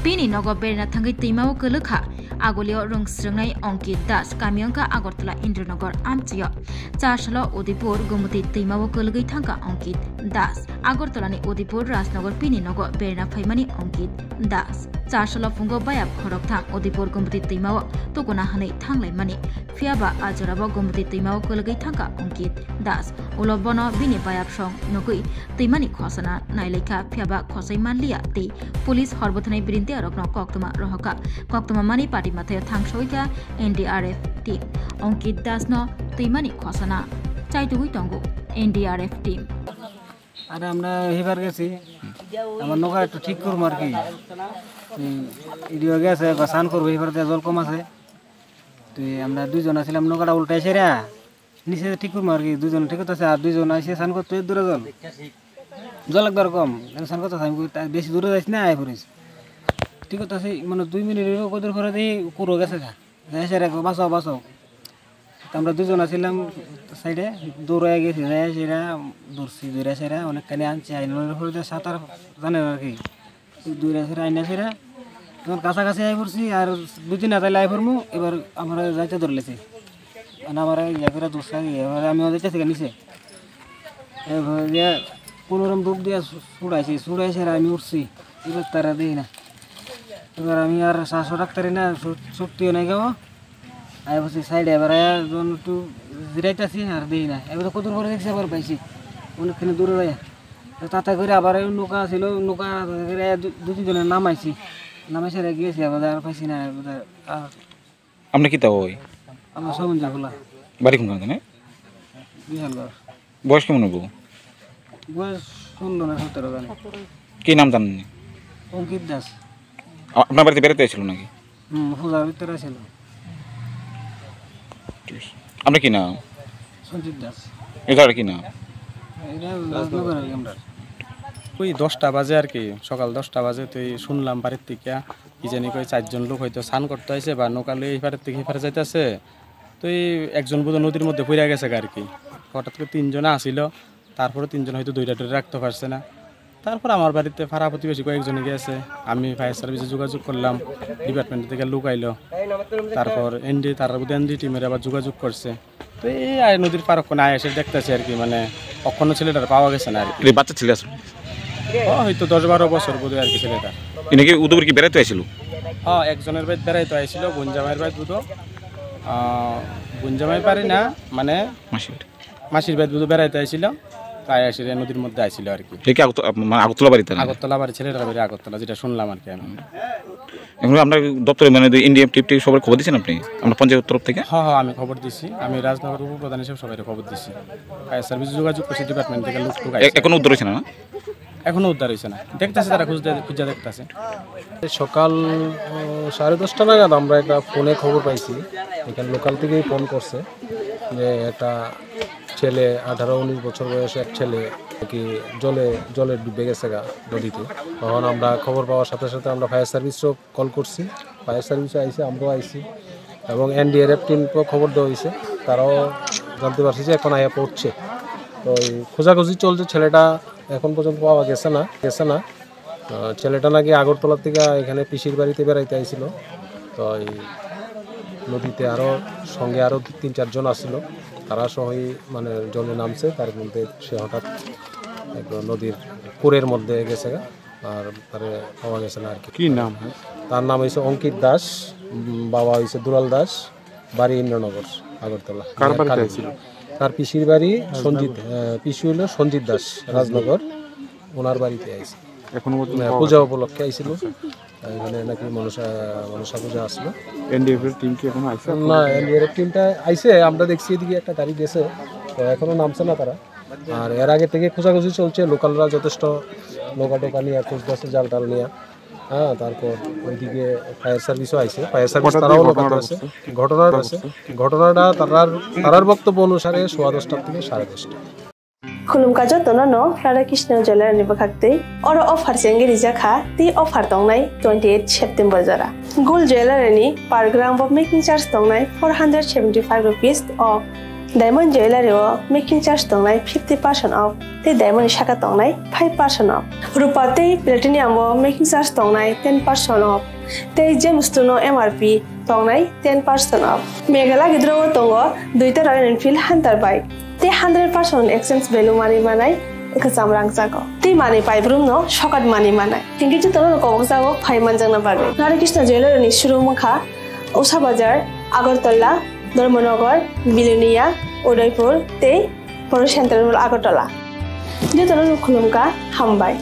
Bini nogo berna thangai teimao kelekha agolio rungsrungnai Ankit Das Kamyangka Agartala Indranagar Amchiya Chashala Odipur Gomati teimao kelegai thangka Ankit Das Agartala ni Odipur Rajnagar Bini nogo berna phaimani Ankit Das Chashala fungo bayap khorok thang Odipur Gomati teimao tokona hanai thanglai mani Fiaba Ajaraba Gomati teimao kelegai thangka Ankit Das Ulobono Bini bayap song nogui teimani khosana nailekha Fiaba khosai manliya te Police Horbothani Birinte Arokno Koktoma Rohoka Koktoma Mani Party Mathe Thangsoika NDRF team Ankit Das no teimani khosana Chaitugui Tongo NDRF team আরে আমরা এবার গেছি আমার নৌকা একটু ঠিক করবো আর কি ইডিও গেছে স্নান করবো এবার জল কম আছে তো আমরা দুইজন আছিলাম নৌকাটা উল্টাই সেরা নিচে ঠিক করবো আর কি দুজন ঠিক আছে আর দুইজন এসে স্নান করতে দূরে জল একবার কম স্নান করতে আমি বেশি দূরে যাইছি না আয় পড়েছি ঠিক আছে মানে 2 মিনিট কদর করে দিয়ে পুরো গেছে যাই সেরা বাঁচাও বাঁচাও আমরা দুজন আছিলাম সাইডে দৌড়ে গেছি যাই সেরা দৌড়ছি দৌড়া সেরা অনেকখানি আনছি আইনের উপরে সাঁতার জানেন আর কি দৌড়া সেরা আইনা সেরা তখন কাছাকাছি আই পড়ছি আর 2-3 হাজার আই পড়মু এবার আমরা যাইতে ধরলেছি আমার ইয়া করে দোষা এবার আমি ওদের থেকে নিচে এবার কোনোরকম ডুব দিয়ে ছুড়াই সেরা আমি উঠছি এবার তারা দিই না এবার আমি আর শ্বাসও রাখতারি না শক্তিও নাই গাও আই বসে সাইডে এবার যখন একটু জিরাইতেছি আর দিই না এবার কত করে দেখছি আবার পাইছি অনেকখানি দূরে যায় তাতে করে আবার নৌকা ছিল নৌকা 2-3 জনের নামাইছি নামাইছে গিয়েছি আবার আর পাইছি না আর আপনি কি তাও ওই আমার সমুদ্র খোলা বাড়ি কোন জানেন বিশালগড় বয়স কেমন হবো বয়স 16 না 17 জানি কি নাম জানেন অঙ্কিত দাস আপনার বাড়িতে বেড়াতে এসেছিল নাকি পূজার ভিতরে ছিল আপনি কি নাম সঞ্জিত দাস এগার কি নাম এটা রাজনগর আমরা ওই 10টা বাজে আর কি সকাল 10টা বাজে তুই শুনলাম বাড়ির থেকে কি জানি কই 4 জন লোক হয়তো স্নান করতে আইছে বা নৌকা লই এই পারের থেকে এই পারে যাইতেছে তো একজন বোধ নদীর মধ্যে পড়ে গেছে আর কি হঠাৎ করে 3 জন আসিল তারপরে 3 জন হয়তো দুইটা ধরে রাখতে পারছে না তারপর আমার বাড়িতে পাড়া প্রতিবেশী কয়েকজন গেছে আমি ফায়ার সার্ভিসে যোগাযোগ করলাম ডিপার্টমেন্ট থেকে লোক আইলো তারপর এনডি টিমের আবার যোগাযোগ করছে তো এই নদীর পার ওখানে এসে দেখতেছি আর কি মানে কখনো ছেলেটার পাওয়া গেছে না আর কি বাচ্চা ছেলে আসলে হয়তো 10-12 বছর বোধ আর কি ছেলেটা নাকি উদয়পুর কি বেড়াতে আসছিল হ্যাঁ একজনের বাড়ি বেড়াইতে আসছিল গুঞ্জামাইয়ের বাড়ি দুটো গুঞ্জামাই পারি না মানে মাসির বাড়ি দুটো বেড়াইতে আসছিল তাই আসে নদীর মধ্যে আসছিল আর কি ঠিক আগরতলা বাড়িতে আগরতলা বাড়ি ছেলেটার বাড়ি আগরতলা যেটা শুনলাম আর কি আমি এখন আপনার দপ্তরে মানে ইন্ডিয়া টিপটি সবার খবর দিয়েছেন আপনি আমরা পঞ্চায়েত তরফ থেকে হ্যাঁ আমি খবর দিছি আমি রাজনগর উপপ্রধান হিসেবে সবাই খবর দিছি ফায়ার সার্ভিস যোগাযোগ করছি ডিপার্টমেন্ট থেকে লোক এখনো উদ্ধার হয়েছে না এখনো উদ্ধার হয়েছে না দেখতেছে তারা খুঁজে দেখতেছে সকাল 10:30 নাগাদ আমরা একটা ফোনে খবর পাইছি এখানে লোকাল থেকেই ফোন করছে যে একটা ছেলে 18-19 বছর বয়সে এক ছেলে কি জলে ডুবে গেছে নদীতে তখন আমরা খবর পাওয়ার সাথে সাথে আমরা ফায়ার সার্ভিসও কল করছি ফায়ার সার্ভিসও আইসে আমরাও আইসি এবং এনডিআরএফ টিমকেও খবর দেওয়া হয়েছে তারাও জানতে পারছি যে এখন আয়া পড়ছে তো খোঁজাখুঁজি চলছে ছেলেটা এখন পর্যন্ত পাওয়া গেছে না ছেলেটা নাকি আগরতলা থেকে এখানে পিসির বাড়িতে বেড়াইতে আইছিল তো এই নদীতে সঙ্গে আরও 3-4 জন আসছিল তারা সহই মানে জলে নামছে তার মধ্যে সে হঠাৎ একদম নদীর কুরের মধ্যে গেছে আর তারে পাওয়া গেছে না আর কি নাম তার নাম হয়েছে অঙ্কিত দাস বাবা হয়েছে দুলাল দাস বাড়ি ইন্দ্রনগর আগরতলা তার পিসির বাড়ি পিসি হলো সঞ্জিত দাস রাজনগর ওনার বাড়িতে আইছে পূজা উপলক্ষে আইছিল এখানে নাকি মনসা পূজা আসলো এনডিএফএর টিম কি এখনো আইছে না এনডিএফএর টিমটা আইছে আমরা দেখছি এদিকে একটা গাড়ি গেছে তো এখনো নামছে না তারা আর এর আগে থেকে খোঁজাখুঁজি চলছে লোকালরা যথেষ্ট নৌকা নিয়ে খুঁজতেছে জাল টাল নিয়ে হ্যাঁ তারপর ওইদিকে ফায়ার সার্ভিসও আইছে ফায়ার সার্ভিস তারাও লোকাল আছে ঘটনাটা তারার বক্তব্য অনুসারে 10:15 থেকে 10:30 खुलुमका जतनो राधाकृष्ण जलानि बखाक्ते और अफार सेंगेरि जाखा ती अफार दंनाय 28 सेप्टेम्बर जरा gold jewellery per gram of making charge दंनाय 475 रुपीस और Diamond Jewelry o making charge tongnai 50% off. Te diamond shaka tongnai 5% off. Rupa te platinum o making charge tongnai 10% off. Te gemstone o MRP tongnai 10% off. Megala gidro o tongo duita Royal Enfield Hunter bike. Te 100% exchange value money manai ekasam rang jago. Te money paibrum no shokat money manai. Tinggi tu tono ko jago 5 manjang na bagai. Radha Krishna Jewelry ni showroom kha Usha Bazar Agartala Dharmanagar, Bilonia, Udaipur, te Poro Central Agartala. Dia tono khulumka hambai.